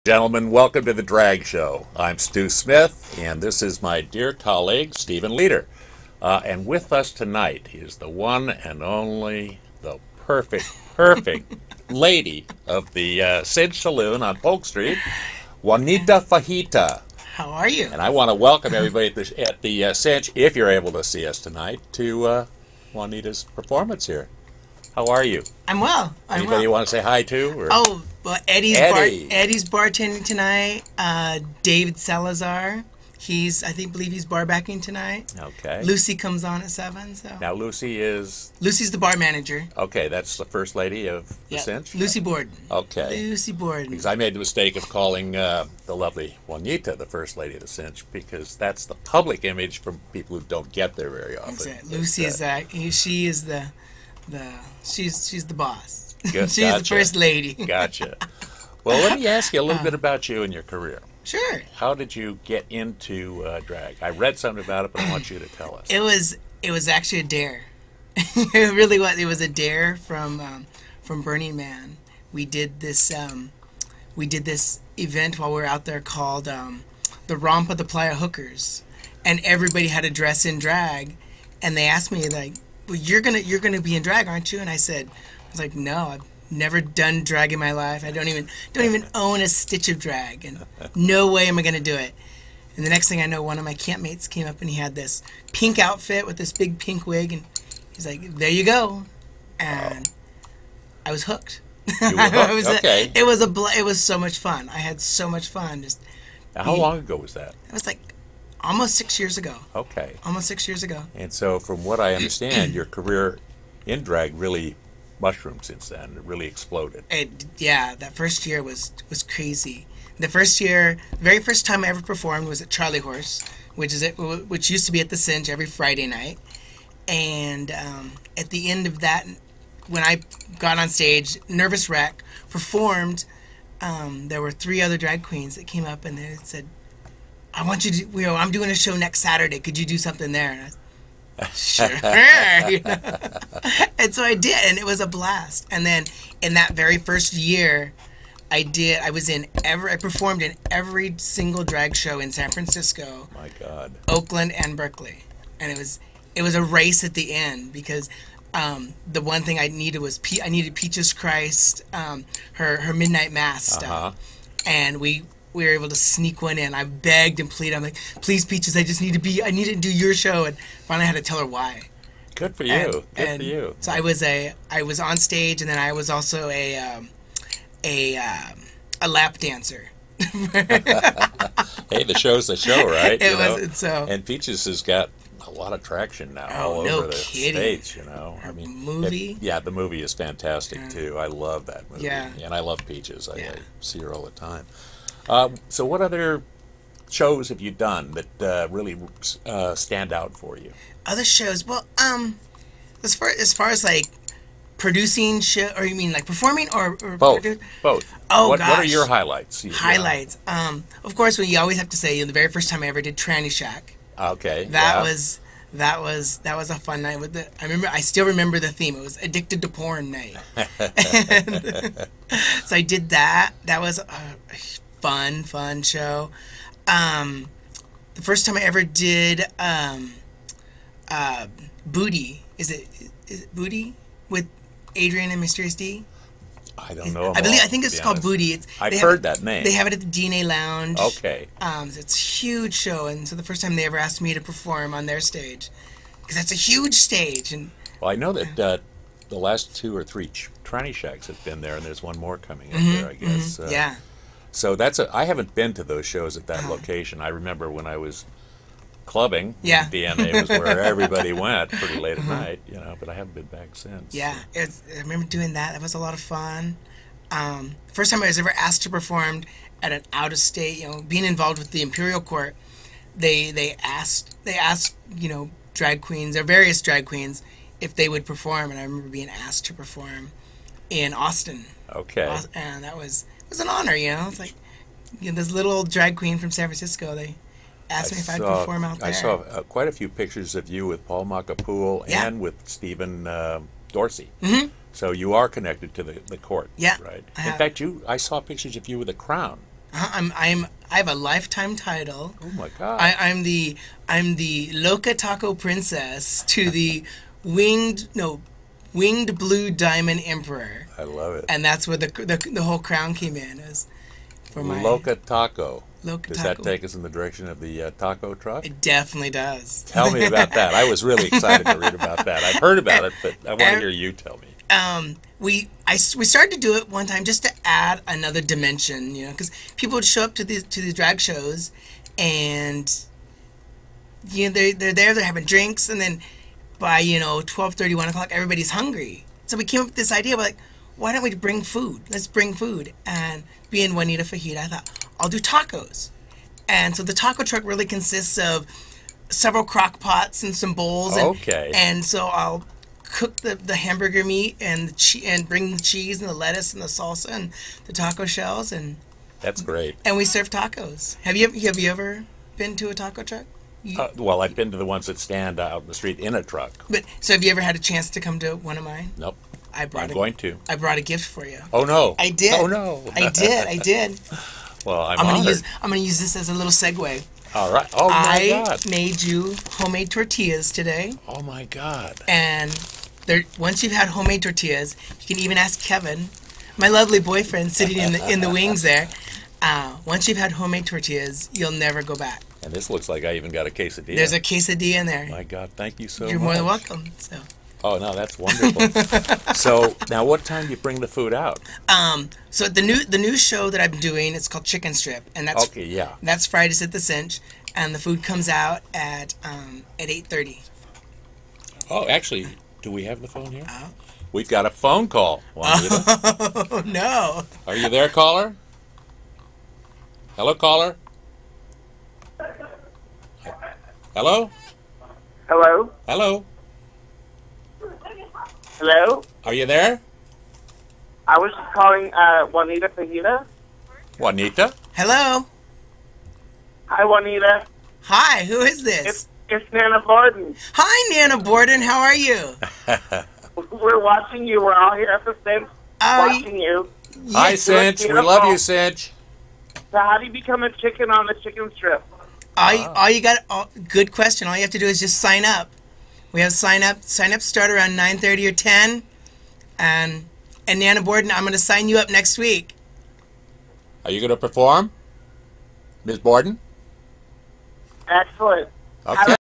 Gentlemen, welcome to the Drag Show. I'm Stu Smith, and this is my dear colleague, Stephen Leader. And with us tonight is the one and only, the perfect lady of the Cinch Saloon on Polk Street, Juanita Fajita. How are you? And I want to welcome everybody at the Cinch, if you're able to see us tonight, to Juanita's performance here. How are you? I'm well. Anybody you want to say hi to? Or? Oh, well, Eddie's bartending tonight. David Salazar, I believe he's bar backing tonight. Okay. Lucy comes on at 7. So now Lucy is? Lucy's the bar manager. Okay, that's the first lady of the Cinch? Lucy Borden. Okay. Lucy Borden. Because I made the mistake of calling the lovely Juanita the first lady of the Cinch, because that's the public image from people who don't get there very often. Exactly. Lucy is that. She is she's the boss. Good, she's the first lady. Gotcha. Well, let me ask you a little bit about you and your career. Sure. How did you get into drag? I read something about it, but I want you to tell us. It was actually a dare. It really was. It was a dare from Burning Man. We did this event while we were out there called the Romp of the Playa Hookers, and everybody had to dress in drag, and they asked me like, well, you're gonna be in drag, aren't you? And I was like, no, I've never done drag in my life. I don't even own a stitch of drag, and no way am I gonna do it. And the next thing I know, one of my campmates came up and he had this pink outfit with this big pink wig, and he's like, there you go, and I was hooked. You were hooked? Okay. It was so much fun. I had so much fun. Now, how long ago was that? It was like almost 6 years ago. Okay. Almost 6 years ago. And so, from what I understand, your career in drag really mushroomed since then. It really exploded. Yeah, that first year was crazy. The very first time I ever performed was at Charlie Horse, which used to be at the Cinch every Friday night. And at the end of that, when I got on stage, Nervous Wreck performed. There were 3 other drag queens that came up and they said, I want you to, I'm doing a show next Saturday. Could you do something there? And I sure. And so I did, and it was a blast. And then in that very first year, I performed in every single drag show in San Francisco, my God, Oakland, and Berkeley. And it was a race at the end, because the one thing I needed was I needed Peaches Christ, her Midnight Mass stuff, and we were able to sneak one in. I begged and pleaded. I'm like, please, Peaches, I need to do your show. And finally I had to tell her why. Good for you. Good for you. So I was on stage, and then I was also a lap dancer. Hey, the show's the show, right? So. And Peaches has got a lot of traction now all over the States, Her movie? The movie is fantastic, too. I love that movie. Yeah. And I love Peaches. I see her all the time. So what other shows have you done that really stand out for you? Other shows? Well, as far as like producing show, or you mean like performing, or both? Both. Oh, gosh. What are your highlights? Highlights. Of course, you always have to say, the very first time I ever did Tranny Shack. Okay. That was a fun night with the. I still remember the theme. It was Addicted to Porn night. So I did that. That was a fun show. The first time I ever did Booty. Is it Booty with Adrian and Mysterious D? I don't know. I think it's called Booty. I've heard that name. They have it at the DNA Lounge. Okay. It's a huge show, and so the first time they ever asked me to perform on their stage, because that's a huge stage. And well, I know that the last 2 or 3 Tranny Shacks have been there, and there's one more coming up there, I guess. Yeah. So I haven't been to those shows at that location. I remember when I was clubbing. Yeah. DNA was where everybody went pretty late at night, but I haven't been back since. Yeah, I remember doing that. That was a lot of fun. First time I was ever asked to perform at an out-of-state, being involved with the Imperial Court, they asked drag queens, or various drag queens, if they would perform, and I remember being asked to perform in Austin. Okay. And it was an honor, It's like, this little drag queen from San Francisco, they asked me if I'd perform out there. I saw quite a few pictures of you with Paul Macapool and with Stephen Dorsey. Mm-hmm. So you are connected to the court, yeah, right? In fact, I saw pictures of you with a crown. I have a lifetime title. Oh my God! I'm the Loca Taco Princess to the winged blue diamond emperor, I love it. and that's where the whole crown came in as for my Loca Taco. Loca Does Taco. that take us in the direction of the taco truck? It definitely does. Tell me about that. I was really excited to read about that. I've heard about it, but I want to hear you tell me. We started to do it one time just to add another dimension, because people would show up to the drag shows, and they're there, they're having drinks, and then by 12:30, 1 o'clock, everybody's hungry. So we came up with this idea, like, why don't we bring food? Let's bring food. And being Juanita Fajita, I thought, I'll do tacos. And so the taco truck really consists of several crock pots and some bowls. Okay. And so I'll cook the hamburger meat and and bring the cheese and the lettuce and the salsa and the taco shells, and That's great. we serve tacos. Have you ever been to a taco truck? Well, I've been to the ones that stand out in the street in a truck. But so have you ever had a chance to come to one of mine? Nope. I'm going to. I brought a gift for you. Oh no! I did. Oh no! I did. Well, I'm gonna honored. I'm gonna use this as a little segue. All right. Oh my I God! made you homemade tortillas today, Oh my God! and once you've had homemade tortillas, you can even ask Kevin, my lovely boyfriend sitting in the wings there. Once you've had homemade tortillas, you'll never go back. And this looks like I even got a quesadilla. There's a quesadilla in there. My God! Thank you so much. You're more than welcome. So. Oh no, that's wonderful. So now, what time do you bring the food out? So the new show that I'm doing, it's called Chicken Strip, and that's Okay, yeah. that's Fridays at the Cinch, and the food comes out at 8:30. Oh, actually, do we have the phone here? Oh. We've got a phone call. Juanita. Oh no! Are you there, caller? Hello, caller. Hello? Hello? Hello? Hello? Are you there? I was just calling Juanita Fajita. Juanita? Hello. Hi, Juanita. Hi. Who is this? It's Nana Borden. Hi, Nana Borden. How are you? We're watching you. We're all here at the Cinch watching you. Hi, Yes. Cinch. We love you, Cinch. So how do you become a chicken on the chicken strip? All you got. Good question. All you have to do is just sign up. We have sign up start around 9:30 or 10, and Nana Borden, I'm going to sign you up next week. Are you going to perform, Ms. Borden? Excellent. Okay.